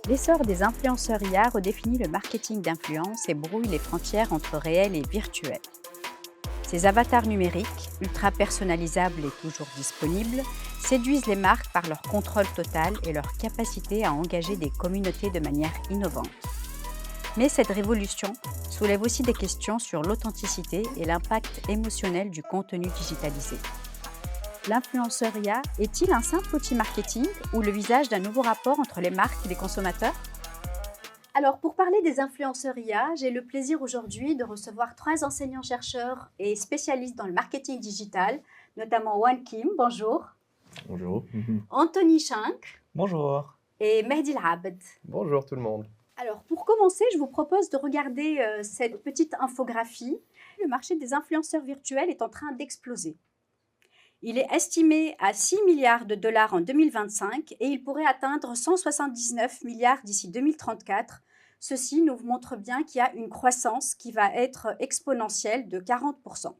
L'essor des influenceurs IA redéfinit le marketing d'influence et brouille les frontières entre réel et virtuel. Ces avatars numériques, ultra personnalisables et toujours disponibles, séduisent les marques par leur contrôle total et leur capacité à engager des communautés de manière innovante. Mais cette révolution soulève aussi des questions sur l'authenticité et l'impact émotionnel du contenu digitalisé. L'influenceur IA est-il un simple outil marketing ou le visage d'un nouveau rapport entre les marques et les consommateurs? Alors, pour parler des influenceurs IA, j'ai le plaisir aujourd'hui de recevoir trois enseignants-chercheurs et spécialistes dans le marketing digital, notamment Wan Kim, bonjour, Bonjour. Anthony Schenk Bonjour. et Mehdi Labed. Bonjour tout le monde. Alors, pour commencer, je vous propose de regarder cette petite infographie. Le marché des influenceurs virtuels est en train d'exploser. Il est estimé à 6 milliards de dollars en 2025 et il pourrait atteindre 179 milliards d'ici 2034. Ceci nous montre bien qu'il y a une croissance qui va être exponentielle de 40%.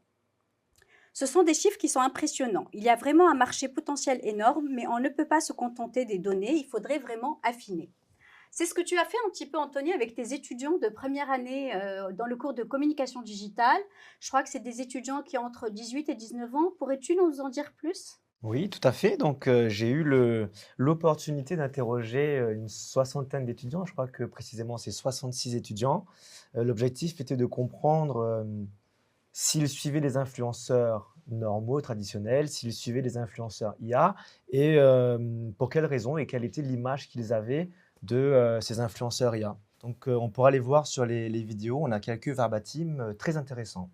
Ce sont des chiffres qui sont impressionnants. Il y a vraiment un marché potentiel énorme, mais on ne peut pas se contenter des données, il faudrait vraiment affiner. C'est ce que tu as fait un petit peu, Anthony, avec tes étudiants de première année dans le cours de communication digitale. Je crois que c'est des étudiants qui ont entre 18 et 19 ans. Pourrais-tu nous en dire plus? Oui, tout à fait. Donc, j'ai eu l'opportunité d'interroger une soixantaine d'étudiants. Je crois que précisément c'est 66 étudiants. L'objectif était de comprendre s'ils suivaient les influenceurs normaux, traditionnels, s'ils suivaient les influenceurs IA et pour quelles raisons et quelle était l'image qu'ils avaient de ces influenceurs IA. Donc, on pourra les voir sur les vidéos. On a quelques verbatim très intéressants.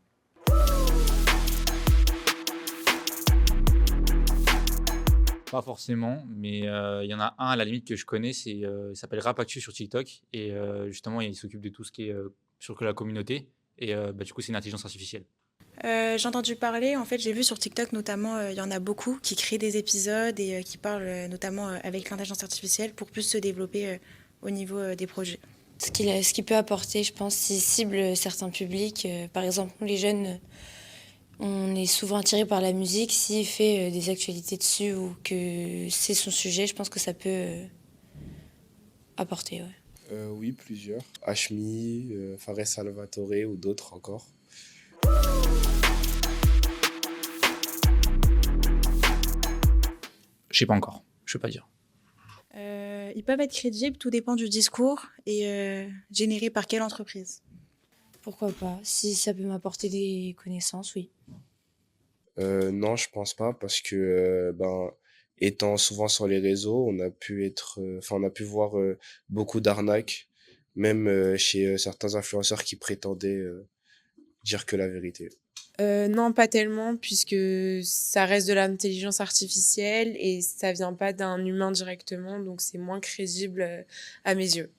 Pas forcément, mais il y en a un à la limite que je connais, il s'appelle Rapactu sur TikTok et justement il s'occupe de tout ce qui est, sur la communauté et du coup c'est une intelligence artificielle. J'ai entendu parler, en fait, j'ai vu sur TikTok notamment, il y en a beaucoup qui créent des épisodes et qui parlent notamment avec l'intelligence artificielle pour plus se développer au niveau des projets. Ce qu'il peut apporter, je pense, s'il cible certains publics. Par exemple, nous, les jeunes, on est souvent attirés par la musique. S'il fait des actualités dessus ou que c'est son sujet, je pense que ça peut apporter. Ouais. Oui, plusieurs. Hashmi, Fares Salvatore ou d'autres encore. Je sais pas encore, je peux pas dire. Ils peuvent être crédibles, tout dépend du discours et générés par quelle entreprise. Pourquoi pas? Si ça peut m'apporter des connaissances, oui. Non, je pense pas parce que étant souvent sur les réseaux, on a pu voir beaucoup d'arnaques, même chez certains influenceurs qui prétendaient dire que la vérité. Non, pas tellement, puisque ça reste de l'intelligence artificielle et ça vient pas d'un humain directement, donc c'est moins crédible à mes yeux.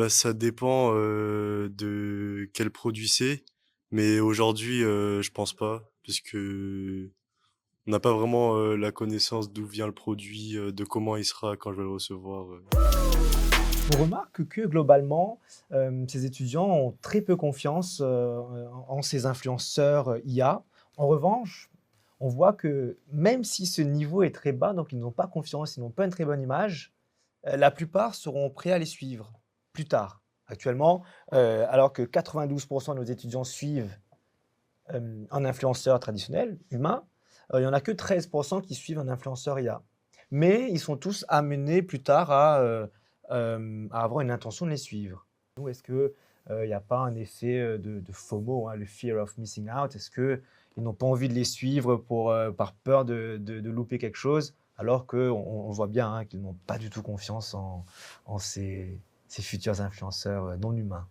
Ça dépend de quel produit c'est, mais aujourd'hui, je pense pas, puisque on n'a pas vraiment la connaissance d'où vient le produit, de comment il sera quand je vais le recevoir. On remarque que globalement, ces étudiants ont très peu confiance en ces influenceurs IA. En revanche, on voit que même si ce niveau est très bas, donc ils n'ont pas confiance, ils n'ont pas une très bonne image, la plupart seront prêts à les suivre plus tard. Actuellement, alors que 92% de nos étudiants suivent un influenceur traditionnel, humain, il n'y en a que 13% qui suivent un influenceur IA. Mais ils sont tous amenés plus tard à avoir une intention de les suivre. Ou est-ce qu'il n'y a pas un effet de FOMO, hein, le fear of missing out? Est-ce qu'ils n'ont pas envie de les suivre par peur de louper quelque chose, alors qu'on voit bien hein, qu'ils n'ont pas du tout confiance en ces futurs influenceurs non humains?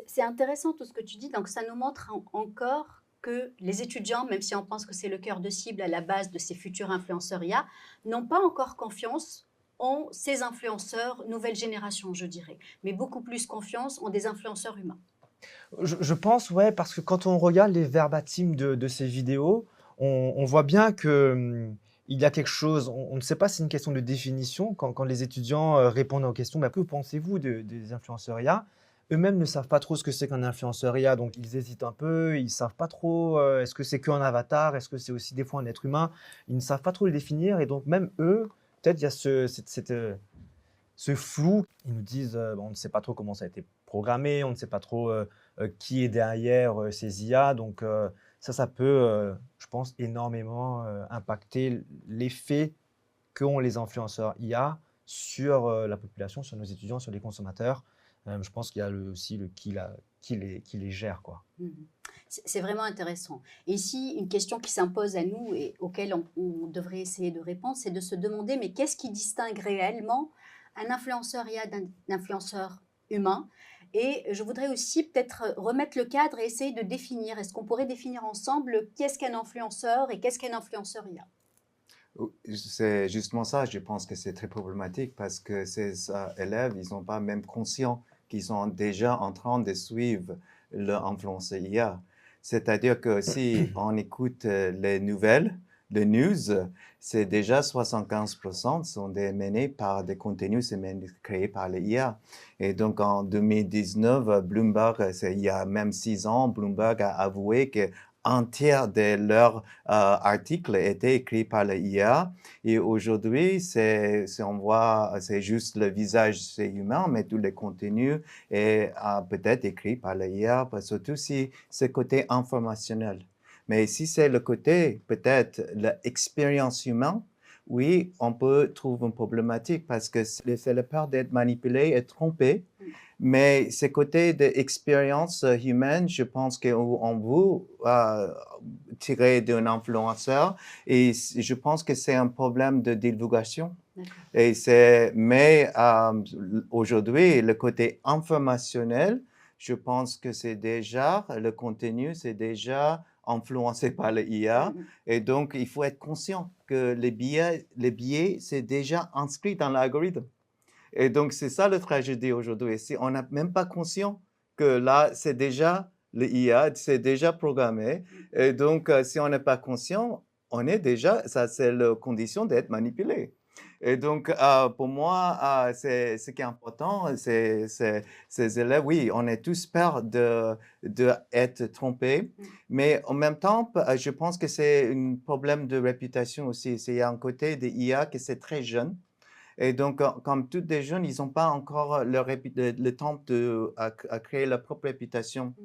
C'est intéressant tout ce que tu dis, donc ça nous montre encore que les étudiants, même si on pense que c'est le cœur de cible à la base de ces futurs influenceurs IA, n'ont pas encore confiance en ces influenceurs nouvelle génération, je dirais, mais beaucoup plus confiance en des influenceurs humains. Je pense, ouais, parce que quand on regarde les verbatims de ces vidéos, on voit bien que, il y a quelque chose, on ne sait pas si c'est une question de définition. Quand les étudiants répondent aux questions, bah, que pensez-vous des influenceurs IA? Eux-mêmes ne savent pas trop ce que c'est qu'un influenceur IA, donc ils hésitent un peu, ils ne savent pas trop est-ce que c'est qu'un avatar, est-ce que c'est aussi des fois un être humain? Ils ne savent pas trop le définir et donc même eux, peut-être il y a ce flou. Ils nous disent on ne sait pas trop comment ça a été programmé, on ne sait pas trop qui est derrière ces IA. Donc ça peut, je pense, énormément impacter l'effet qu'ont les influenceurs IA sur la population, sur nos étudiants, sur les consommateurs. Je pense qu'il y a aussi qui les gère, quoi. C'est vraiment intéressant. Et ici, une question qui s'impose à nous et auquel on devrait essayer de répondre, c'est de se demander, mais qu'est-ce qui distingue réellement un influenceur IA d'un influenceur humain? Et je voudrais aussi peut-être remettre le cadre et essayer de définir. Est-ce qu'on pourrait définir ensemble qu'est-ce qu'un influenceur et qu'est-ce qu'un influenceur IA? C'est justement ça, je pense que c'est très problématique parce que ces élèves, ils sont pas même conscients qu'ils sont déjà en train de suivre l'influenceur IA. C'est-à-dire que si on écoute les nouvelles, les news, c'est déjà 75% sont menés par des contenus créés par l'IA. Et donc en 2019, Bloomberg, il y a même 6 ans, Bloomberg a avoué que un tiers de leurs articles étaient écrits par l'IA. Et aujourd'hui, on voit, c'est juste le visage, c'est humain, mais tout le contenu est peut-être écrit par l'IA, surtout si c'est côté informationnel. Mais si c'est le côté, peut-être, l'expérience humaine, oui, on peut trouver une problématique parce que c'est la peur d'être manipulé et trompé. Mais ce côté d'expérience humaine, je pense qu'on veut tirer d'un influenceur et je pense que c'est un problème de divulgation. Mais aujourd'hui, le côté informationnel, je pense que c'est déjà, le contenu, c'est déjà influencé par l'IA. Et donc, il faut être conscient que les biais, c'est déjà inscrit dans l'algorithme. Et donc, c'est ça la tragédie aujourd'hui. Si on n'est même pas conscient que là, c'est déjà l'IA, c'est déjà programmé. Et donc, si on n'est pas conscient, on est déjà, ça c'est la condition d'être manipulé. Et donc, pour moi, ce qui est important, c'est ces élèves, oui, on est tous peur d'être trompés, mais en même temps, je pense que c'est un problème de réputation aussi. Il y a un côté de IA qui c'est très jeune. Et donc, comme tous les jeunes, ils n'ont pas encore le temps à créer leur propre réputation.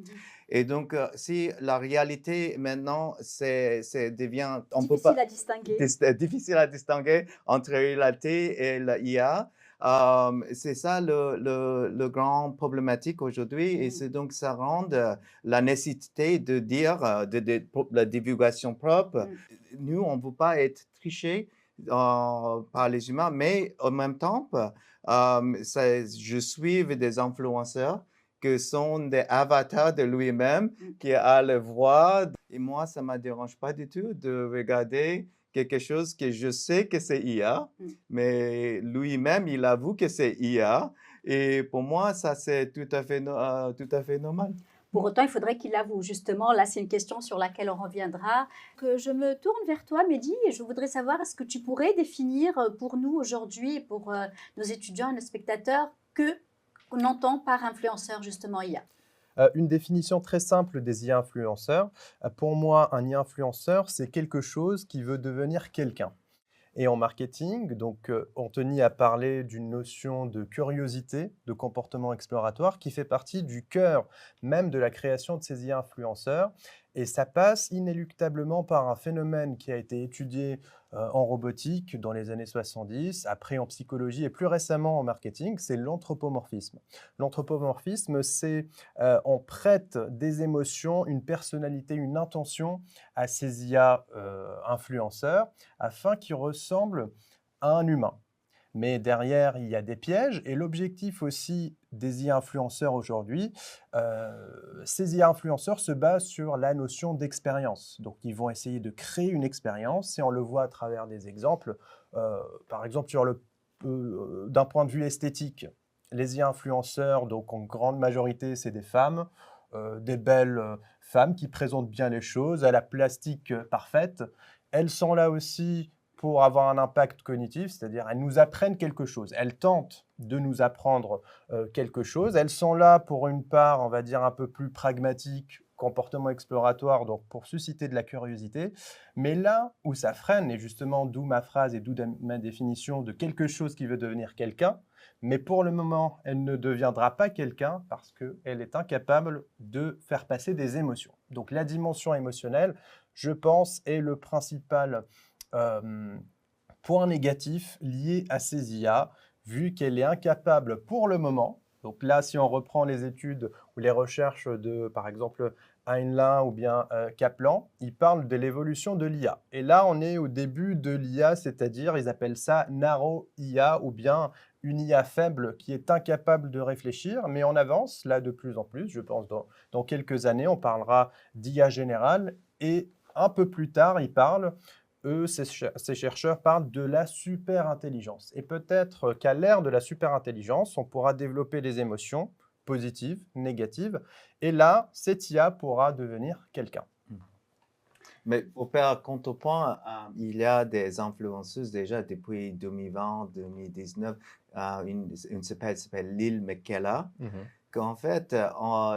Et donc, si la réalité maintenant, devient difficile à distinguer. Difficile à distinguer entre la réalité et l'IA, c'est ça le grand problématique aujourd'hui. Et c'est donc, ça rend la nécessité de dire la divulgation propre. Nous, on ne veut pas être trichés par les humains, mais en même temps, je suis des influenceurs qui sont des avatars de lui-même, qui a le voix. Et moi, ça ne me dérange pas du tout de regarder quelque chose que je sais que c'est IA, mais lui-même, il avoue que c'est IA. Et pour moi, ça, c'est tout à fait normal. Pour autant, il faudrait qu'il avoue. Justement, là, c'est une question sur laquelle on reviendra. Que je me tourne vers toi, Mehdi, et je voudrais savoir, est-ce que tu pourrais définir pour nous aujourd'hui, pour nos étudiants et nos spectateurs, qu'on entend par influenceur, justement, IA? Une définition très simple des IA influenceurs. Pour moi, un IA influenceur, c'est quelque chose qui veut devenir quelqu'un. Et en marketing, donc Anthony a parlé d'une notion de curiosité, de comportement exploratoire qui fait partie du cœur même de la création de ces IA influenceurs. Et ça passe inéluctablement par un phénomène qui a été étudié en robotique dans les années 70, après en psychologie et plus récemment en marketing, c'est l'anthropomorphisme. L'anthropomorphisme, c'est on prête des émotions, une personnalité, une intention à ces IA influenceurs afin qu'ils ressemblent à un humain. Mais derrière, il y a des pièges. Et l'objectif aussi des IA influenceurs aujourd'hui, ces IA influenceurs se basent sur la notion d'expérience. Donc, ils vont essayer de créer une expérience et on le voit à travers des exemples. Par exemple, d'un point de vue esthétique, les IA influenceurs, donc en grande majorité, c'est des femmes, des belles femmes qui présentent bien les choses, à la plastique parfaite. Elles sont là aussi pour avoir un impact cognitif, c'est-à-dire elles nous apprennent quelque chose. Elles tentent de nous apprendre quelque chose. Elles sont là pour une part, on va dire, un peu plus pragmatique, comportement exploratoire, donc pour susciter de la curiosité. Mais là où ça freine, et justement d'où ma phrase et d'où ma définition de quelque chose qui veut devenir quelqu'un, mais pour le moment, elle ne deviendra pas quelqu'un parce qu'elle est incapable de faire passer des émotions. Donc la dimension émotionnelle, je pense, est le principal point négatif lié à ces IA, vu qu'elle est incapable pour le moment. Donc là, si on reprend les études ou les recherches de, par exemple, Heinlein ou bien Kaplan, ils parlent de l'évolution de l'IA. Et là, on est au début de l'IA, c'est-à-dire, ils appellent ça narrow IA ou bien une IA faible qui est incapable de réfléchir, mais on avance là de plus en plus. Je pense dans quelques années, on parlera d'IA générale et un peu plus tard, ils parlent ces chercheurs parlent de la superintelligence. Et peut-être qu'à l'ère de la superintelligence, on pourra développer des émotions positives, négatives. Et là, cette IA pourra devenir quelqu'un. Mais pour faire contrepoint, il y a des influenceuses déjà depuis 2020-2019. Une s'appelle Lil Miquela, qu'en fait,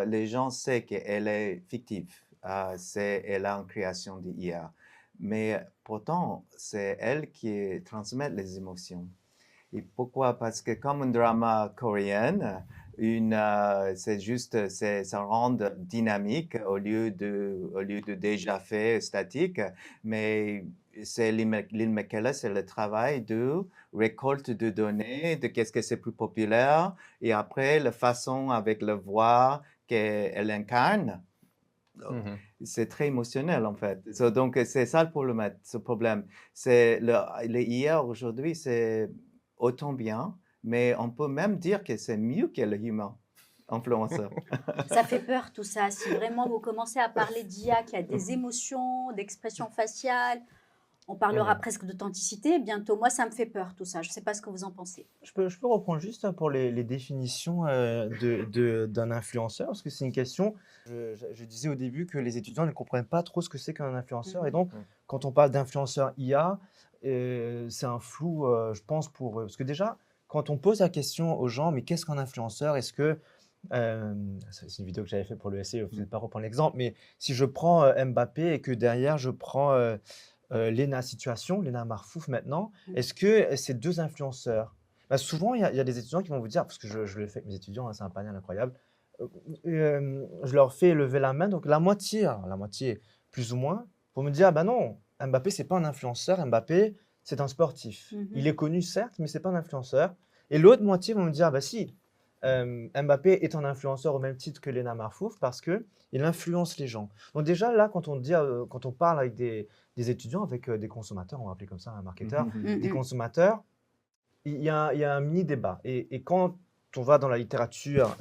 les gens savent qu'elle est fictive. Elle a une création d'IA. Mais pourtant, c'est elle qui transmet les émotions. Et pourquoi? Parce que comme un drama coréen, c'est juste, ça rend dynamique au lieu de déjà fait statique. Mais c'est Lynn McKellar, c'est le travail de récolte de données, de qu'est-ce que c'est plus populaire, et après la façon avec la voix qu'elle incarne. C'est très émotionnel en fait. Donc c'est ça ce problème. Les IA aujourd'hui, c'est autant bien, mais on peut même dire que c'est mieux que le humain influenceur. Ça fait peur tout ça. Si vraiment vous commencez à parler d'IA qui a des émotions, d'expression faciale, on parlera presque d'authenticité. Bientôt, moi, ça me fait peur tout ça. Je ne sais pas ce que vous en pensez. Je peux reprendre juste pour les définitions d'un influenceur, parce que c'est une question. Je disais au début que les étudiants ne comprennent pas trop ce que c'est qu'un influenceur. Et donc, quand on parle d'influenceur IA, c'est un flou, je pense, pour eux. Parce que déjà, quand on pose la question aux gens, mais qu'est-ce qu'un influenceur? Est-ce que c'est une vidéo que j'avais faite pour le SE, je ne vais pas reprendre l'exemple, mais si je prends Mbappé et que derrière je prends Lena Marfouf maintenant, est-ce que ces deux influenceurs, souvent il y a des étudiants qui vont vous dire, parce que je le fais avec mes étudiants, c'est un panel incroyable, je leur fais lever la main, donc la moitié plus ou moins, pour me dire, non, Mbappé c'est pas un influenceur, Mbappé c'est un sportif. Il est connu certes, mais c'est pas un influenceur. Et l'autre moitié vont me dire, si, Mbappé est un influenceur au même titre que Lena Marfouf parce qu'il influence les gens. Donc déjà là, quand on parle avec des étudiants, avec des consommateurs, on va appeler comme ça un marketeur, des consommateurs, il y a un mini-débat. Et quand on va dans la littérature,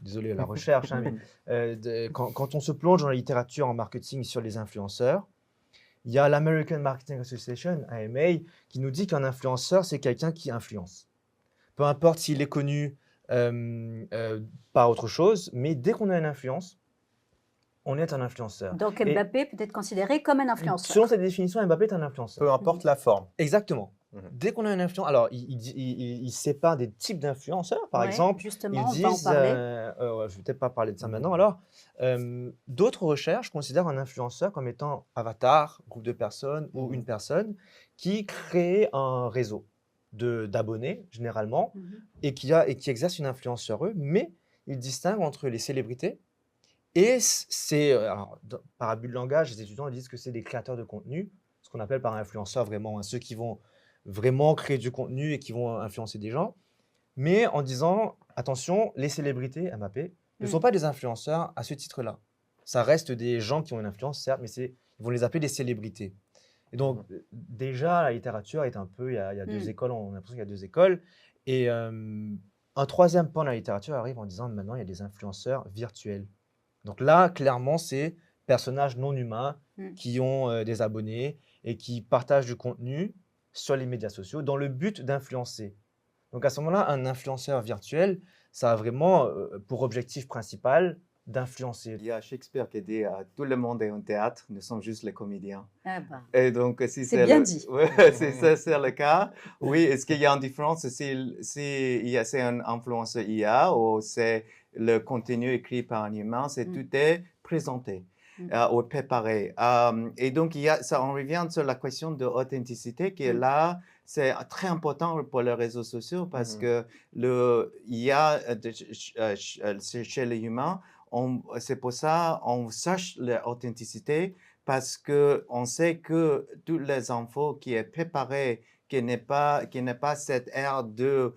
désolé, la recherche, mais quand on se plonge dans la littérature en marketing sur les influenceurs, il y a l'American Marketing Association, AMA, qui nous dit qu'un influenceur, c'est quelqu'un qui influence. Peu importe s'il est connu par autre chose, mais dès qu'on a une influence, on est un influenceur. Donc Mbappé peut être considéré comme un influenceur. Selon cette définition, Mbappé est un influenceur. Peu importe la forme. Exactement. Dès qu'on a une influence, alors il sépare des types d'influenceurs, par exemple. Justement, ils on va en disent, parler. je ne vais peut-être pas parler de ça maintenant. Alors, d'autres recherches considèrent un influenceur comme étant avatar, groupe de personnes ou une personne qui crée un réseau d'abonnés généralement et qui exerce une influence sur eux, mais ils distinguent entre les célébrités et par abus de langage, les étudiants disent que c'est des créateurs de contenu, ce qu'on appelle par influenceur vraiment, ceux qui vont vraiment créer du contenu et qui vont influencer des gens, mais en disant, attention, les célébrités, Mbappé, ne sont pas des influenceurs à ce titre-là. Ça reste des gens qui ont une influence, certes, mais ils vont les appeler des célébrités. Et donc, déjà, la littérature est un peu, il y a deux écoles, on a l'impression qu'il y a deux écoles. Et un troisième pan de la littérature arrive en disant, maintenant, il y a des influenceurs virtuels. Donc là, clairement, c'est personnages non humains qui ont des abonnés et qui partagent du contenu sur les médias sociaux dans le but d'influencer. Donc à ce moment-là, un influenceur virtuel, ça a vraiment pour objectif principal d'influencer. Il y a Shakespeare qui dit tout le monde est un théâtre, nous sommes juste les comédiens. Ah ben, Et donc, si c'est bien le, dit. ouais, si c'est le cas, oui, est-ce qu'il y a une différence si c'est un influenceur IA ou c'est le contenu écrit par un humain, c'est tout est présenté ou préparé. Et donc, ça, on revient sur la question de l'authenticité qui est là. C'est très important pour les réseaux sociaux parce que l'IA chez les humains, c'est pour ça on cherche l'authenticité parce qu'on sait que toutes les infos qui est préparées, qui n'est pas cette ère de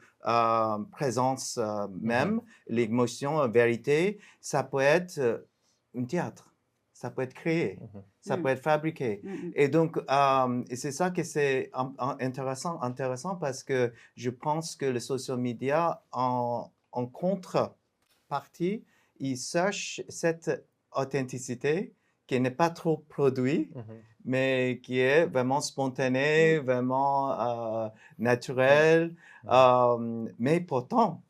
présence même, l'émotion, vérité, ça peut être un théâtre, ça peut être créé, ça peut être fabriqué. Et donc, c'est ça que c'est intéressant parce que je pense que les social media, en contrepartie, ils cherchent cette authenticité qui n'est pas trop produite, mais qui est vraiment spontanée, vraiment naturelle. Mais pourtant,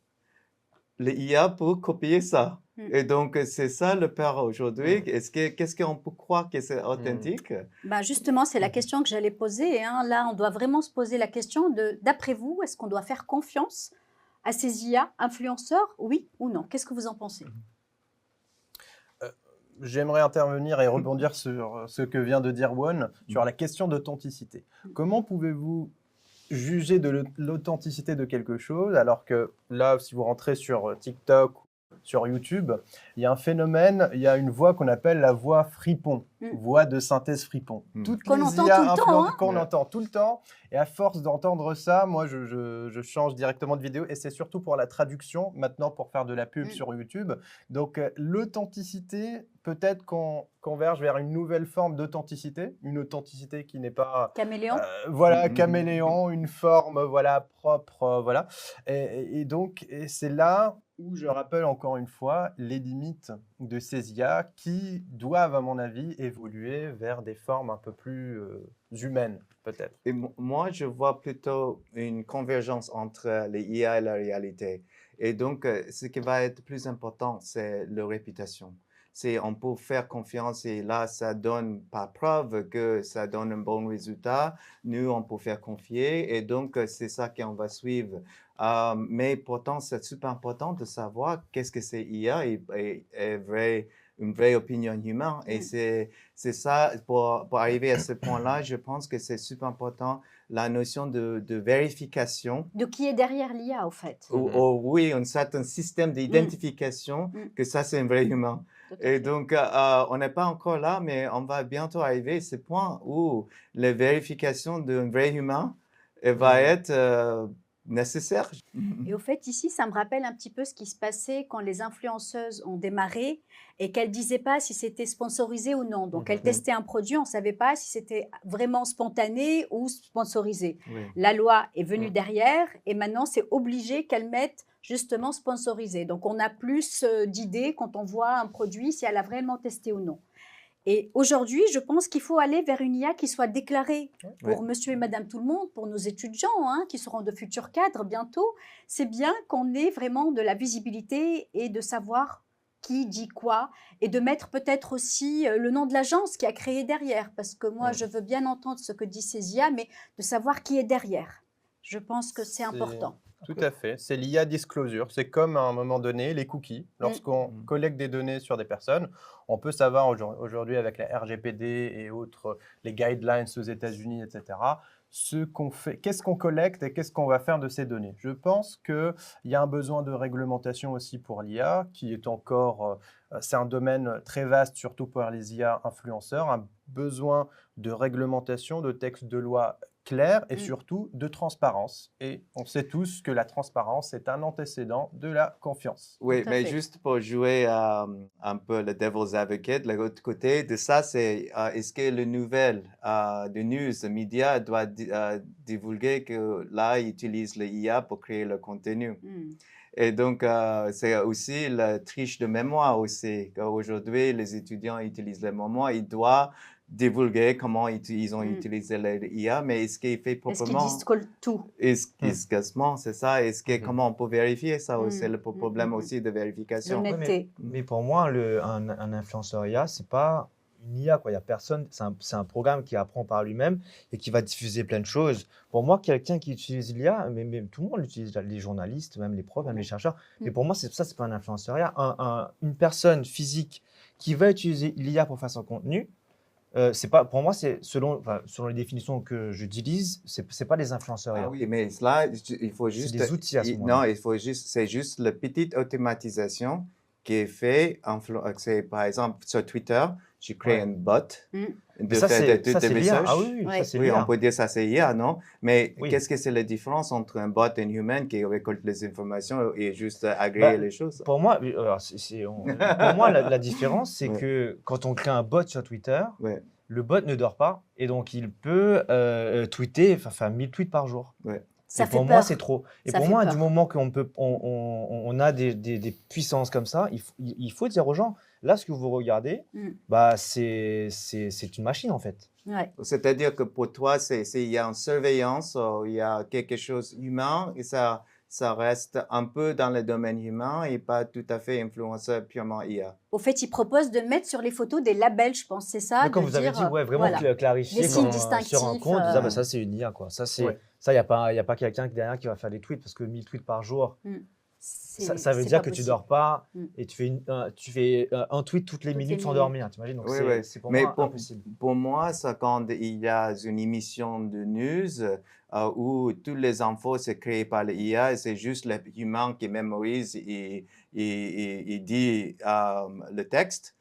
l'IA peut copier ça. Et donc, c'est ça le peur aujourd'hui. Qu'est-ce qu'on peut croire que c'est authentique? Ben justement, c'est la question que j'allais poser. Hein. Là, on doit vraiment se poser la question d'après vous, est-ce qu'on doit faire confiance à ces IA influenceurs, oui ou non? Qu'est-ce que vous en pensez? J'aimerais intervenir et rebondir sur ce que vient de dire Won, sur la question d'authenticité. Comment pouvez-vous juger de l'authenticité de quelque chose alors que là, si vous rentrez sur TikTok, sur YouTube, il y a un phénomène, il y a une voix qu'on appelle la voix fripon, voix de synthèse fripon. Toutes Qu'on les entend IA tout le temps, hein. qu'on entend tout le temps. Et à force d'entendre ça, moi, je change directement de vidéo. Et c'est surtout pour la traduction, maintenant pour faire de la pub sur YouTube. Donc, l'authenticité, peut-être qu'on converge vers une nouvelle forme d'authenticité. Une authenticité qui n'est pas… Caméléon? Voilà, caméléon, une forme voilà, propre. Voilà. Et donc, c'est là où je rappelle encore une fois les limites de ces IA qui doivent, à mon avis, évoluer vers des formes un peu plus humaines, peut-être. Et moi, je vois plutôt une convergence entre les IA et la réalité. Et donc, ce qui va être plus important, c'est leur réputation. On peut faire confiance et là, ça donne par preuve que ça donne un bon résultat. Nous, on peut faire confier et donc, c'est ça qu'on va suivre. Mais pourtant, c'est super important de savoir qu'est-ce que c'est IA et une vraie opinion humaine. Et c'est ça, pour arriver à ce point-là, je pense que c'est super important, la notion de vérification. De qui est derrière l'IA, au fait? Oui, un certain système d'identification que ça, c'est un vrai humain. Et donc, on n'est pas encore là, mais on va bientôt arriver à ce point où la vérification d'un vrai humain va être nécessaire. Et au fait, ici, ça me rappelle un petit peu ce qui se passait quand les influenceuses ont démarré et qu'elles ne disaient pas si c'était sponsorisé ou non. Donc, elles testaient un produit, on ne savait pas si c'était vraiment spontané ou sponsorisé. La loi est venue derrière et maintenant, c'est obligé qu'elles mettent justement sponsorisé. Donc, on a plus d'idées quand on voit un produit, si elle a vraiment testé ou non. Et aujourd'hui, je pense qu'il faut aller vers une IA qui soit déclarée pour monsieur et madame tout le monde, pour nos étudiants qui seront de futurs cadres bientôt. C'est bien qu'on ait vraiment de la visibilité et de savoir qui dit quoi et de mettre peut-être aussi le nom de l'agence qui a créé derrière. Parce que moi, je veux bien entendre ce que dit ces IA, mais de savoir qui est derrière. Je pense que c'est important. Tout à fait. C'est l'IA disclosure. C'est comme à un moment donné les cookies. Lorsqu'on collecte des données sur des personnes, on peut savoir aujourd'hui avec la RGPD et autres, les guidelines aux États-Unis, etc., ce qu'on fait, qu'est-ce qu'on collecte et qu'est-ce qu'on va faire de ces données. Je pense qu'il y a un besoin de réglementation aussi pour l'IA, qui est encore, c'est un domaine très vaste, surtout pour les IA influenceurs, un besoin de réglementation, de textes de loi clair et surtout de transparence. Et on sait tous que la transparence est un antécédent de la confiance. Oui, mais juste pour jouer un peu le devil's advocate, de l'autre côté de ça, c'est est-ce que le nouvel, de news, le média doit divulguer que là, ils utilisent l'IA pour créer le contenu. Et donc, c'est aussi la triche de mémoire aussi. Aujourd'hui, les étudiants utilisent la mémoire, ils doivent divulguer comment ils ont Mm. utilisé l'IA, mais est-ce qu'il fait Est-ce qu'ils proprement, disent tout? efficacement, c'est ça? Mhm. Comment on peut vérifier ça? Mm, C'est le mm, problème mm, mm. aussi de vérification. Ouais, L'honnêteté. mais pour moi, un influenceur IA, c'est pas une IA, quoi. Il y a personne, c'est un programme qui apprend par lui-même et qui va diffuser plein de choses. Pour moi, quelqu'un qui utilise l'IA, mais tout le monde l'utilise, les journalistes, même les profs, même les chercheurs. Mais pour moi, c'est pas un influenceur IA. Une personne physique qui va utiliser l'IA pour faire son contenu, c'est pas, pour moi, c'est selon les définitions que j'utilise, c'est pas des influenceurs IA. Ah oui, mais là, il faut C'est juste. des outils à ce Non, moment-là. c'est juste la petite automatisation qui est faite. C'est par exemple sur Twitter, je crée Ouais. un bot Mm. de Mais ça, faire c'est des l'IA. messages. Ah oui, Ouais. ça, c'est Oui, l'IA. on peut dire ça c'est IA, non? Mais Oui. qu'est-ce que c'est la différence entre un bot et un humain qui récolte les informations et juste agréer Bah, les choses? Pour moi, alors, pour moi, la différence, c'est Ouais. que quand on crée un bot sur Twitter, Ouais, le bot ne dort pas et donc il peut tweeter, faire 1000 tweets par jour. ouais. Ça Et fait pour moi, peur. c'est trop. Et Ça pour fait moi, peur. du moment on a des puissances comme ça, il faut dire aux gens, là, ce que vous regardez, Mm. bah, c'est une machine en fait. Ouais. C'est-à-dire que pour toi, il y a une surveillance, il y a quelque chose humain et ça reste un peu dans le domaine humain et pas tout à fait influenceur purement IA. Au fait, ils proposent de mettre sur les photos des labels, je pense, c'est ça, Mais comme de vous avez dire, dit, ouais, vraiment voilà. clarifier Les signes sur un distinctifs, compte, ah, bah, ça c'est une IA quoi. Ça, Ouais. il n'y a pas quelqu'un derrière qui va faire des tweets parce que 1000 tweets par jour, ça veut c'est dire pas que tu possible. dors pas Mm. et tu fais un tweet toutes les Toutes les minutes sans minutes. dormir, t'imagines? Donc Oui, c'est oui. c'est pour Mais moi impossible. pour moi, ça, quand il y a une émission de news où toutes les infos sont créées par l'IA, c'est juste l'humain qui mémorise et dit le texte.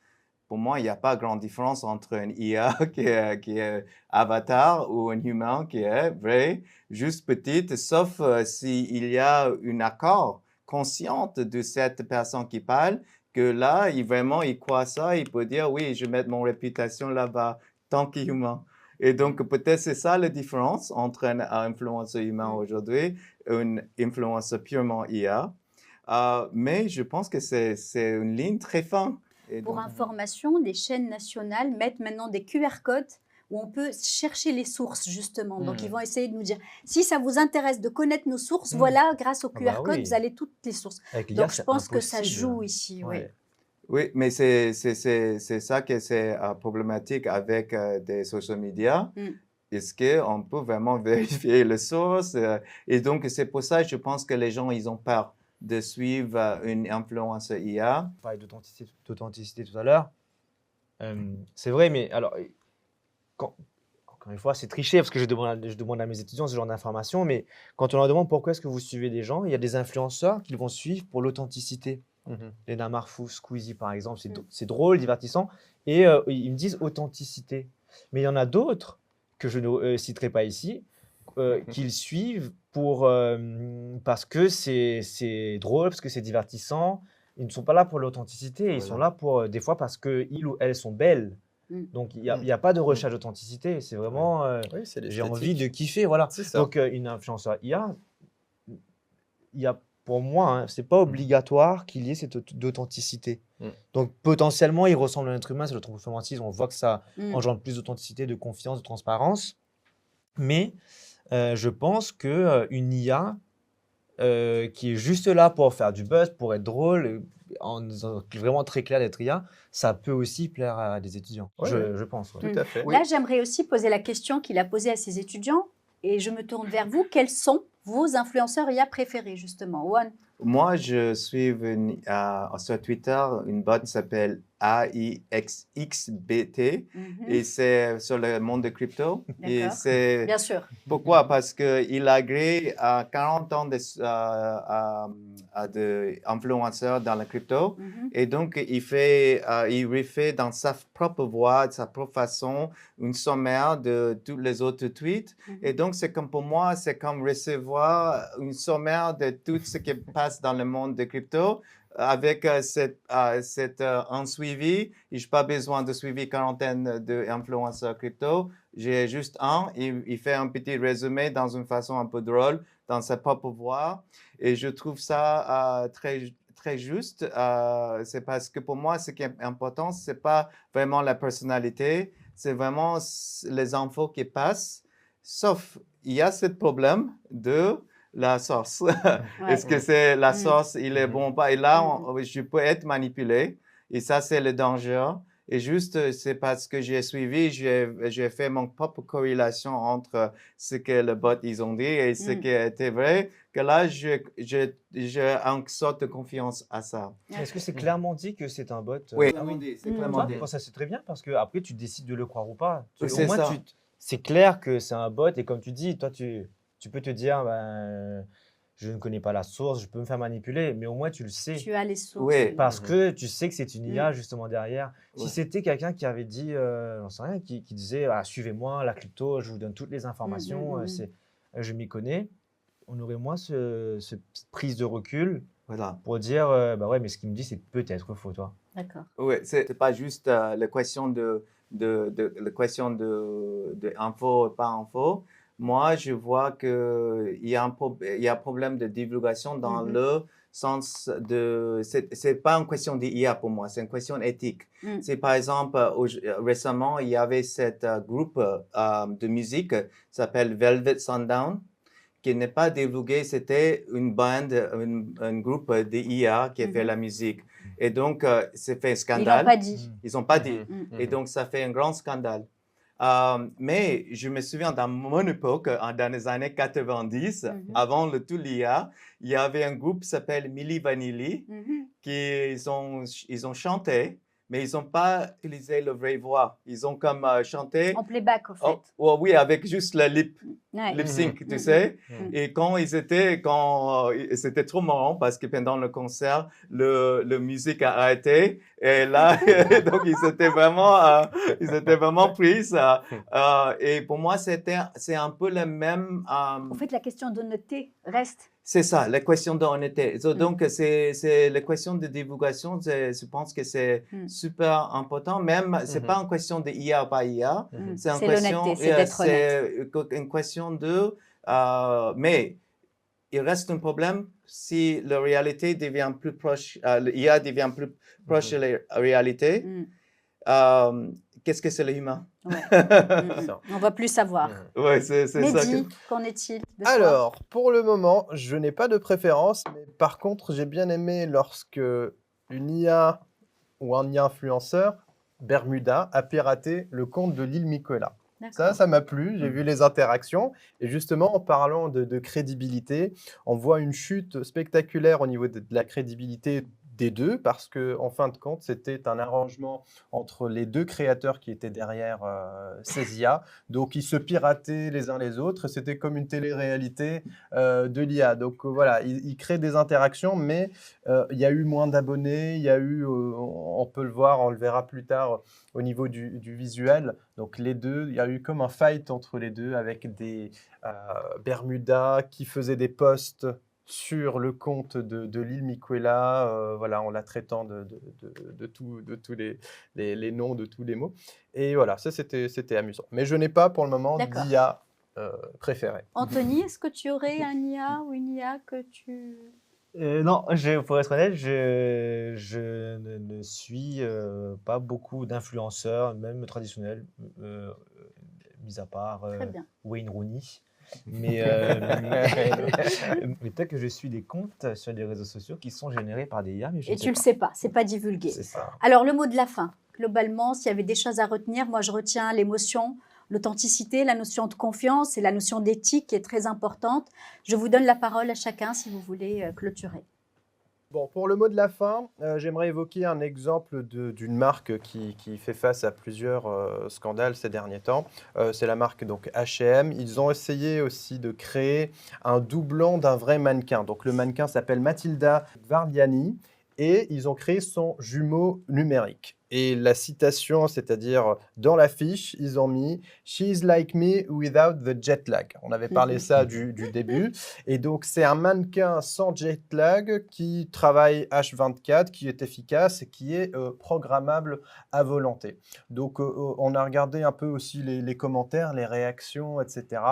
Pour moi, il n'y a pas grande différence entre un IA qui est avatar ou un humain qui est vrai, juste petite, sauf s'il y a un accord conscient de cette personne qui parle, que là, il croit ça, il peut dire, oui, je vais mettre mon réputation là-bas, tant qu'humain. Et donc, peut-être c'est ça la différence entre un influenceur humain aujourd'hui et un influenceur purement IA. Mais je pense que c'est une ligne très fine. Et Pour donc, information, les chaînes nationales mettent maintenant des QR codes où on peut chercher les sources, justement. Donc, ils vont essayer de nous dire, si ça vous intéresse de connaître nos sources, voilà, grâce au Ah QR bah code, oui. vous avez toutes les sources. Avec l'IA, Donc, je c'est pense que ça impossible. joue ici, oui. Ouais. oui, mais c'est ça que c'est problématique avec des social media. Mm. Est-ce qu'on peut vraiment vérifier les sources? Et donc, c'est pour ça que je pense que les gens, ils ont peur de suivre une influence IA. On parlait d'authenticité tout à l'heure. C'est vrai, mais alors, encore une fois, c'est tricher parce que je demande à mes étudiants ce genre d'informations, mais quand on leur demande pourquoi est-ce que vous suivez des gens, il y a des influenceurs qu'ils vont suivre pour l'authenticité. Léna Marfou, Squeezie par exemple, c'est drôle, divertissant, et ils me disent authenticité. Mais il y en a d'autres que je ne citerai pas ici, qu'ils suivent parce que c'est drôle, parce que c'est divertissant. Ils ne sont pas là pour l'authenticité, ils sont là pour des fois parce qu'ils ou elles sont belles. Mm. Donc il n'y a pas de recherche d'authenticité, c'est vraiment Oui, c'est j'ai envie l'esthétique. de kiffer, voilà. C'est ça. Donc une influenceur IA, il y a pour moi, hein, c'est pas obligatoire qu'il y ait cette d'authenticité. Donc potentiellement, il ressemble à un être humain, c'est l'anthropomorphisme, on voit que ça engendre plus d'authenticité, de confiance, de transparence. Mais je pense qu'une IA qui est juste là pour faire du buzz, pour être drôle, en étant vraiment très clair d'être IA, ça peut aussi plaire à des étudiants. Ouais, je pense. Ouais. Tout à fait. Là, j'aimerais aussi poser la question qu'il a posée à ses étudiants, et je me tourne vers vous. Quels sont vos influenceurs IA préférés, justement? One. Moi, je suis sur Twitter une bot qui s'appelle AIXXBT et c'est sur le monde de crypto. Et D'accord. c'est Bien sûr. pourquoi? Parce qu'il agrée 40 ans d'influenceurs dans la crypto. Et donc, il refait dans sa propre voix, de sa propre façon, une sommaire de tous les autres tweets. Et donc, c'est comme pour moi, c'est comme recevoir une sommaire de tout ce qui passe dans le monde de crypto. Avec un suivi, je n'ai pas besoin de suivre quarantaine d'influenceurs crypto. J'ai juste un, il fait un petit résumé dans une façon un peu drôle, dans sa propre voix. Et je trouve ça très, très juste. C'est parce que pour moi, ce qui est important, ce n'est pas vraiment la personnalité, C'est vraiment les infos qui passent, sauf il y a ce problème de la source. Est-ce que c'est la source, il est bon ou pas? Et là, je peux être manipulé. Et ça, c'est le danger. Et juste, c'est parce que j'ai suivi, j'ai fait mon propre corrélation entre ce que le bot, ils ont dit et ce qui était vrai, que là, j'ai une sorte de confiance à ça. Est-ce que c'est clairement dit que c'est un bot? Oui, c'est clairement dit. Ça, c'est très bien parce que après tu décides de le croire ou pas. C'est ça. C'est clair que c'est un bot et comme tu dis, toi, tu peux te dire, ben, je ne connais pas la source, je peux me faire manipuler, mais au moins tu le sais. Tu as les sources. Oui. Parce que tu sais que c'est une IA justement derrière. Ouais. Si c'était quelqu'un qui avait dit, j'en sais rien, qui disait, ah, suivez-moi, la crypto, je vous donne toutes les informations, je m'y connais, on aurait moins cette prise de recul Voilà. pour dire, bah ouais, mais ce qu'il me dit, c'est peut-être faux, toi. D'accord. Oui, c'est pas juste la question de info, pas info. Moi, je vois qu'il y a un problème de divulgation dans le sens de... C'est pas une question d'IA pour moi, c'est une question éthique. C'est par exemple, récemment, il y avait cette groupe de musique qui s'appelle Velvet Sundown, qui n'est pas divulgué, c'était une bande, un groupe d'IA qui a fait la musique. Et donc, c'est fait un scandale. Ils n'ont pas dit. Ils n'ont pas dit. Et donc, ça fait un grand scandale. Mais je me souviens, dans mon époque, dans les années 90, avant tout l'IA, il y avait un groupe qui s'appelle Milli Vanilli, qui ils ont chanté, mais ils n'ont pas utilisé la vraie voix. Ils ont comme chanté... En playback, en fait. Oui, avec juste le lip sync, tu sais. Et c'était trop marrant parce que pendant le concert, la musique a arrêté. Et là, donc ils étaient vraiment pris. Et pour moi, c'est un peu le même... En fait, la question d'honnêteté reste. C'est ça, la question d'honnêteté. Donc, c'est la question de divulgation, je pense que c'est super important. Même, c'est pas une question de IA ou pas IA. C'est l'honnêteté, c'est d'être honnête. C'est une question de... mais il reste un problème si la réalité devient plus proche, l'IA devient plus proche de la réalité. Qu'est-ce que c'est l'humain? On va plus savoir. Ouais, c'est ça. Mehdi, qu'en est-il de toi? Alors, pour le moment, je n'ai pas de préférence, mais par contre, j'ai bien aimé lorsque une IA ou un IA influenceur, Bermuda, a piraté le compte de l'île Miquela. Ça m'a plu, j'ai vu les interactions. Et justement, en parlant de crédibilité, on voit une chute spectaculaire au niveau de la crédibilité des deux, parce qu'en fin de compte, c'était un arrangement entre les deux créateurs qui étaient derrière ces IA. Donc, ils se pirataient les uns les autres. C'était comme une télé-réalité de l'IA. Donc, voilà, ils créent des interactions, mais il y a eu moins d'abonnés. Il y a eu, on peut le voir, on le verra plus tard au niveau du visuel. Donc, les deux, il y a eu comme un fight entre les deux avec des Bermuda qui faisaient des posts sur le compte de l'île Miquela, voilà, en la traitant de tous les noms, de tous les mots. Et voilà, ça c'était amusant. Mais je n'ai pas pour le moment d'IA préférée. Anthony, est-ce que tu aurais un IA ou une IA que tu... Non, pour être honnête, je ne suis pas beaucoup d'influenceurs, même traditionnels, mis à part Wayne Rooney. Mais peut-être que je suis des comptes sur les réseaux sociaux qui sont générés par des IA, mais je ne sais pas. Et tu ne le sais pas, c'est pas divulgué. C'est ça. Alors, le mot de la fin. Globalement, s'il y avait des choses à retenir, moi, je retiens l'émotion, l'authenticité, la notion de confiance et la notion d'éthique qui est très importante. Je vous donne la parole à chacun si vous voulez clôturer. Bon, pour le mot de la fin, j'aimerais évoquer un exemple d'une marque qui fait face à plusieurs scandales ces derniers temps. C'est la marque donc H&M. Ils ont essayé aussi de créer un doublon d'un vrai mannequin. Donc le mannequin s'appelle Matilda Varliani et ils ont créé son jumeau numérique. Et la citation, c'est-à-dire dans l'affiche, ils ont mis « She's like me without the jet lag ». On avait parlé ça du début. Et donc, c'est un mannequin sans jet lag qui travaille H24, qui est efficace et qui est programmable à volonté. Donc, on a regardé un peu aussi les commentaires, les réactions, etc.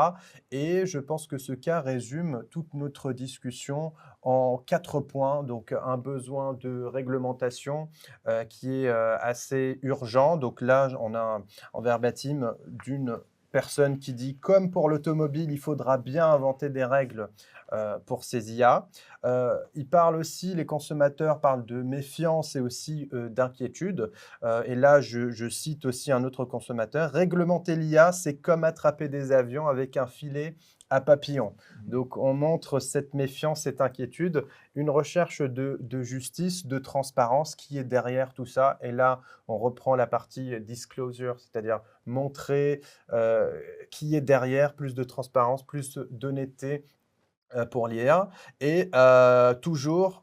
Et je pense que ce cas résume toute notre discussion en 4 points. Donc, un besoin de réglementation qui est assez urgent. Donc là, on a en verbatim d'une personne qui dit, comme pour l'automobile, il faudra bien inventer des règles pour ces IA. Il parle aussi, les consommateurs parlent de méfiance et aussi d'inquiétude. Et là, je cite aussi un autre consommateur. Réglementer l'IA, c'est comme attraper des avions avec un filet à papillons. Donc, on montre cette méfiance, cette inquiétude, une recherche de justice, de transparence qui est derrière tout ça. Et là, on reprend la partie disclosure, c'est-à-dire montrer qui est derrière, plus de transparence, plus d'honnêteté pour l'IA. Et toujours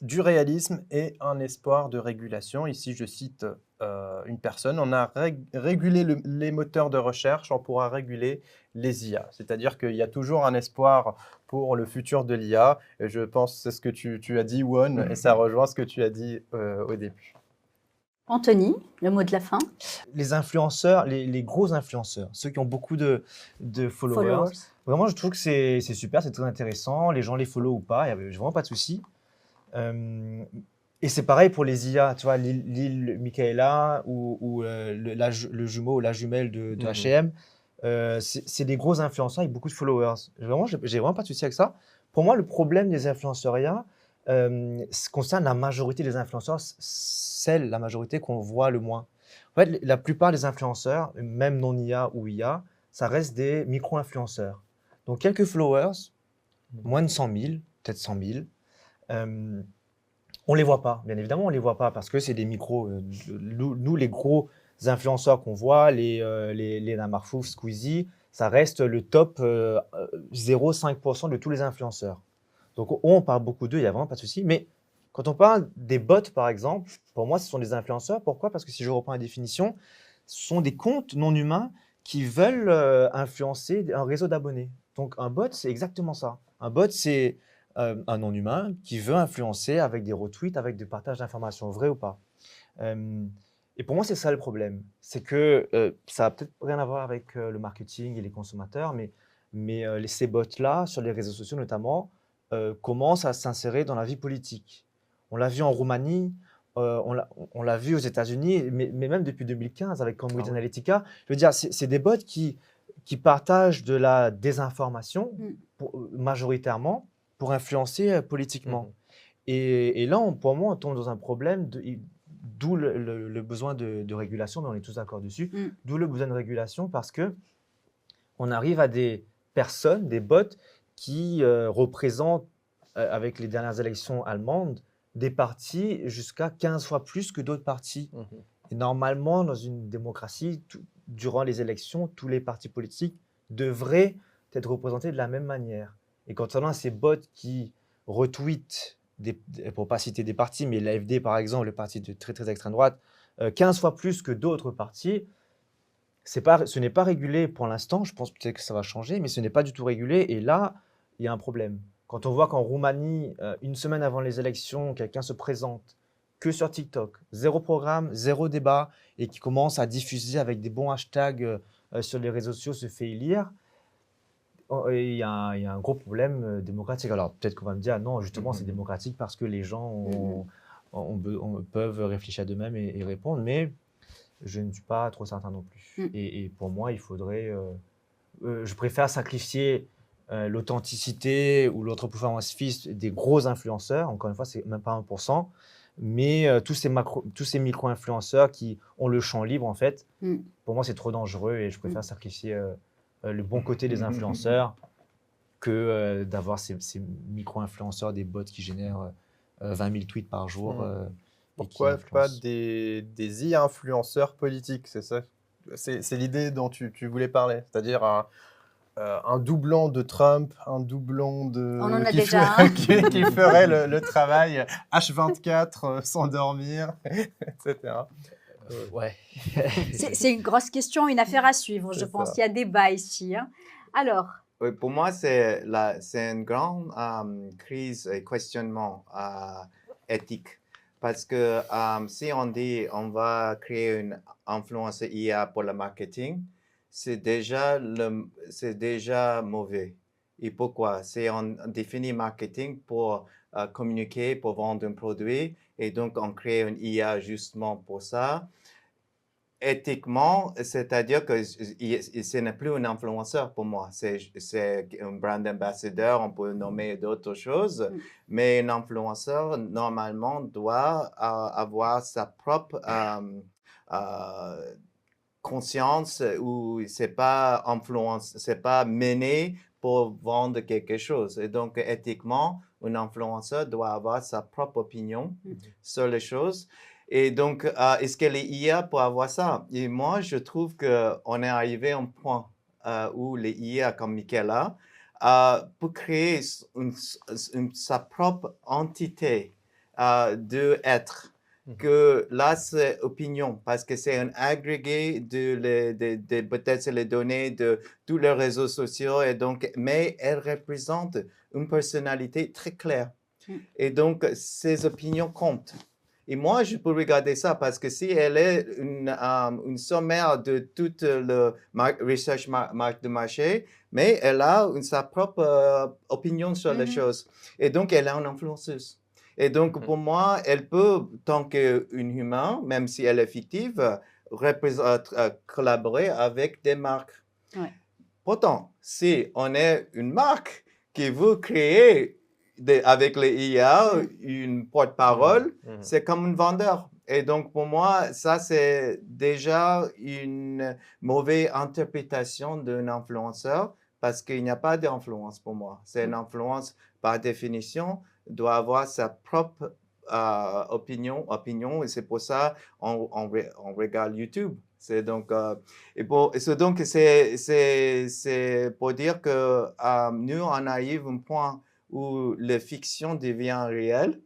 du réalisme et un espoir de régulation. Ici, je cite une personne. On a régulé les moteurs de recherche, on pourra réguler les IA. C'est-à-dire qu'il y a toujours un espoir pour le futur de l'IA. Et je pense que c'est ce que tu as dit, Won, et ça rejoint ce que tu as dit au début. Anthony, le mot de la fin. Les influenceurs, les gros influenceurs, ceux qui ont beaucoup de followers, vraiment, je trouve que c'est super, c'est très intéressant. Les gens les follow ou pas, il n'y a vraiment pas de souci. Et c'est pareil pour les IA, tu vois, l'île Michaela ou le jumeau ou la jumelle de H&M. C'est des gros influenceurs avec beaucoup de followers. Vraiment, j'ai vraiment pas de souci avec ça. Pour moi, le problème des influenceurs IA concerne la majorité des influenceurs, la majorité qu'on voit le moins. En fait, la plupart des influenceurs, même non IA ou IA, ça reste des micro-influenceurs. Donc, quelques followers, moins de 100 000, peut-être 100 000. On ne les voit pas, bien évidemment, on ne les voit pas parce que c'est des micros. Nous, les gros influenceurs qu'on voit, les Namarfouf, Squeezie, ça reste le top 0,5% de tous les influenceurs. Donc, on parle beaucoup d'eux, il n'y a vraiment pas de souci. Mais quand on parle des bots, par exemple, pour moi, ce sont des influenceurs. Pourquoi? Parce que si je reprends la définition, ce sont des comptes non humains qui veulent influencer un réseau d'abonnés. Donc, un bot, c'est exactement ça. Un bot, c'est un non humain qui veut influencer avec des retweets, avec des partages d'informations, vraies ou pas. Et pour moi, c'est ça le problème. C'est que ça n'a peut-être rien à voir avec le marketing et les consommateurs, mais ces bots-là, sur les réseaux sociaux notamment, commencent à s'insérer dans la vie politique. On l'a vu en Roumanie, on l'a vu aux États-Unis, mais même depuis 2015 avec Cambridge Analytica. Je veux dire, c'est des bots qui partagent de la désinformation majoritairement pour influencer politiquement. Et là, pour moi, on tombe dans un problème, d'où le besoin de régulation, mais on est tous d'accord dessus, d'où le besoin de régulation parce qu'on arrive à des personnes, des bots, qui représentent, avec les dernières élections allemandes, des partis jusqu'à 15 fois plus que d'autres partis. Et normalement, dans une démocratie, durant les élections, tous les partis politiques devraient être représentés de la même manière. Et quand on a ces bots qui retweetent, pour ne pas citer des partis, mais l'AfD par exemple, le parti de très très extrême droite, 15 fois plus que d'autres partis, ce n'est pas régulé pour l'instant. Je pense peut-être que ça va changer, mais ce n'est pas du tout régulé. Et là, il y a un problème. Quand on voit qu'en Roumanie, une semaine avant les élections, quelqu'un se présente que sur TikTok, zéro programme, zéro débat, et qui commence à diffuser avec des bons hashtags sur les réseaux sociaux, se fait élire, il y a un gros problème démocratique. Alors peut-être qu'on va me dire, non, justement, c'est démocratique parce que les gens peuvent réfléchir d'eux-mêmes et répondre, mais je ne suis pas trop certain non plus. Et pour moi, il faudrait… je préfère sacrifier l'authenticité ou l'autre performance des gros influenceurs. Encore une fois, c'est même pas 1%. Mais tous ces micro-influenceurs qui ont le champ libre, en fait, pour moi, c'est trop dangereux et je préfère sacrifier le bon côté des influenceurs que d'avoir ces micro-influenceurs, des bots qui génèrent 20 000 tweets par jour. Pourquoi pas des e-influenceurs politiques? C'est ça? C'est l'idée dont tu voulais parler, c'est-à-dire un doublon de Trump, un doublon de… On en a déjà un. qui ferait le travail H24 sans dormir, etc. Ouais. C'est une grosse question, une affaire à suivre. Je pense qu'il y a débat ici. Hein. Alors… Oui, pour moi, c'est une grande crise et questionnement éthique. Parce que si on dit on va créer une influence IA pour le marketing, c'est déjà mauvais. Et pourquoi? C'est on définit marketing pour communiquer, pour vendre un produit, et donc on crée une IA justement pour ça. Éthiquement, c'est-à-dire que ce n'est plus un influenceur pour moi, c'est un brand ambassadeur, on peut nommer d'autres choses, mais un influenceur, normalement, doit avoir sa propre conscience où c'est pas mené pour vendre quelque chose. Et donc, éthiquement, un influenceur doit avoir sa propre opinion sur les choses. Et donc, est-ce que les IA pour avoir ça? Et moi, je trouve qu'on est arrivé à un point où les IA comme Michaela peut créer sa propre entité d'être. Que là, c'est opinion, parce que c'est un agrégé de peut-être les données de tous les réseaux sociaux, et donc, mais elle représente une personnalité très claire. Et donc, ses opinions comptent. Et moi, je peux regarder ça parce que si elle est une sommaire de toute le research de marché, mais elle a sa propre opinion sur les choses. Et donc, elle est une influenceuse. Et donc, pour moi, elle peut, tant qu'une humain, même si elle est fictive, collaborer avec des marques. Ouais. Pourtant, si on est une marque qui veut créer avec les IA une porte-parole, c'est comme un vendeur. Et donc, pour moi, ça, c'est déjà une mauvaise interprétation d'un influenceur parce qu'il n'y a pas d'influence pour moi. C'est une influence, par définition, doit avoir sa propre opinion, et c'est pour ça on regarde YouTube. C'est donc, c'est pour dire que nous, on arrive à un point où la fiction devient réelle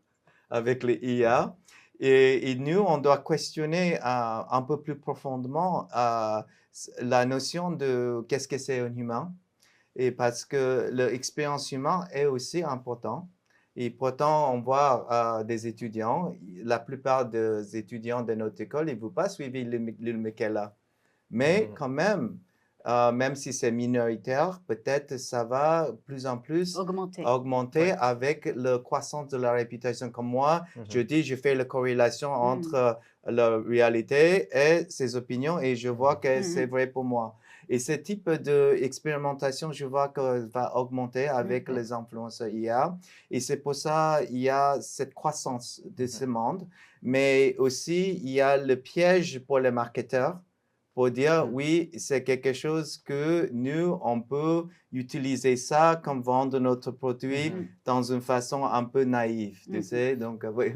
avec les IA, et nous, on doit questionner un peu plus profondément la notion de qu'est-ce que c'est un humain, et parce que l'expérience humaine est aussi importante. Et pourtant, on voit des étudiants, la plupart des étudiants de notre école, ils ne vont pas suivre le Michaela. Mais quand même si c'est minoritaire, peut-être ça va plus en plus augmenter avec la croissance de la réputation. Comme moi, je fais la corrélation entre la réalité et ses opinions, et je vois que c'est vrai pour moi. Et ce type d'expérimentation, je vois que va augmenter avec les influenceurs IA. Et c'est pour ça qu'il y a cette croissance de ce monde. Mais aussi, il y a le piège pour les marketeurs pour dire, oui, c'est quelque chose que nous, on peut utiliser ça comme vendre notre produit dans une façon un peu naïve, tu sais. Donc, oui.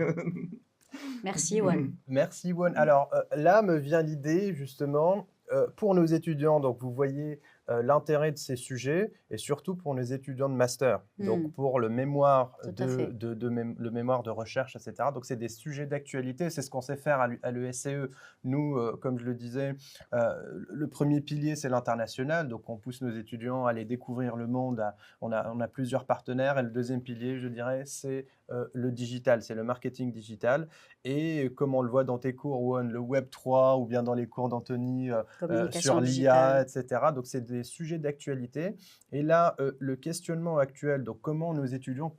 Merci, Yoann. Merci, Yoann. Alors, là me vient l'idée, justement, pour nos étudiants, donc vous voyez l'intérêt de ces sujets, et surtout pour nos étudiants de master, donc pour le mémoire le mémoire de recherche, etc. Donc c'est des sujets d'actualité, c'est ce qu'on sait faire à l'ESCE. Nous, comme je le disais, le premier pilier, c'est l'international, donc on pousse nos étudiants à aller découvrir le monde, on a plusieurs partenaires, et le deuxième pilier, je dirais, c'est le digital, c'est le marketing digital. Et comme on le voit dans tes cours, Yoann, le Web 3, ou bien dans les cours d'Anthony sur l'IA, etc. Donc, c'est des sujets d'actualité. Et là, le questionnement actuel, donc comment nos étudiants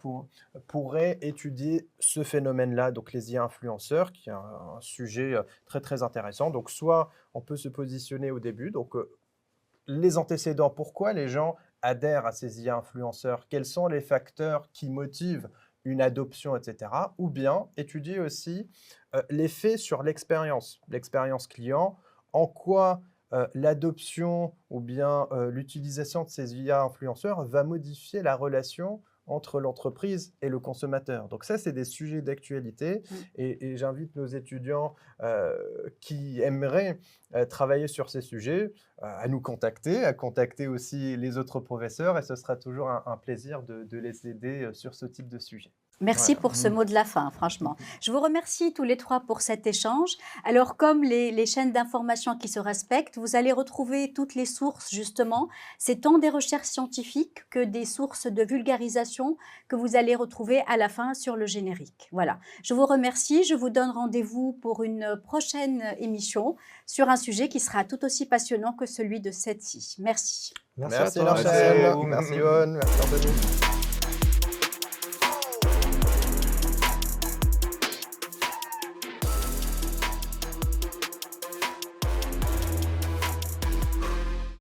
pourraient étudier ce phénomène-là, donc les IA influenceurs, qui est un sujet très, très intéressant. Donc, soit on peut se positionner au début, donc les antécédents, pourquoi les gens adhèrent à ces IA influenceurs, quels sont les facteurs qui motivent une adoption, etc. Ou bien étudier aussi l'effet sur l'expérience client, en quoi l'adoption ou bien l'utilisation de ces IA influenceurs va modifier la relation entre l'entreprise et le consommateur. Donc ça, c'est des sujets d'actualité, et j'invite nos étudiants qui aimeraient travailler sur ces sujets à nous contacter, à contacter aussi les autres professeurs, et ce sera toujours un plaisir de les aider sur ce type de sujet. Merci pour ce mot de la fin, franchement. Je vous remercie tous les trois pour cet échange. Alors, comme les chaînes d'information qui se respectent, vous allez retrouver toutes les sources, justement. C'est tant des recherches scientifiques que des sources de vulgarisation que vous allez retrouver à la fin sur le générique. Voilà. Je vous remercie. Je vous donne rendez-vous pour une prochaine émission sur un sujet qui sera tout aussi passionnant que celui de cette-ci. Merci. Merci à Merci toi. Merci à Norchen, vous. merci Yoann, merci Anthony.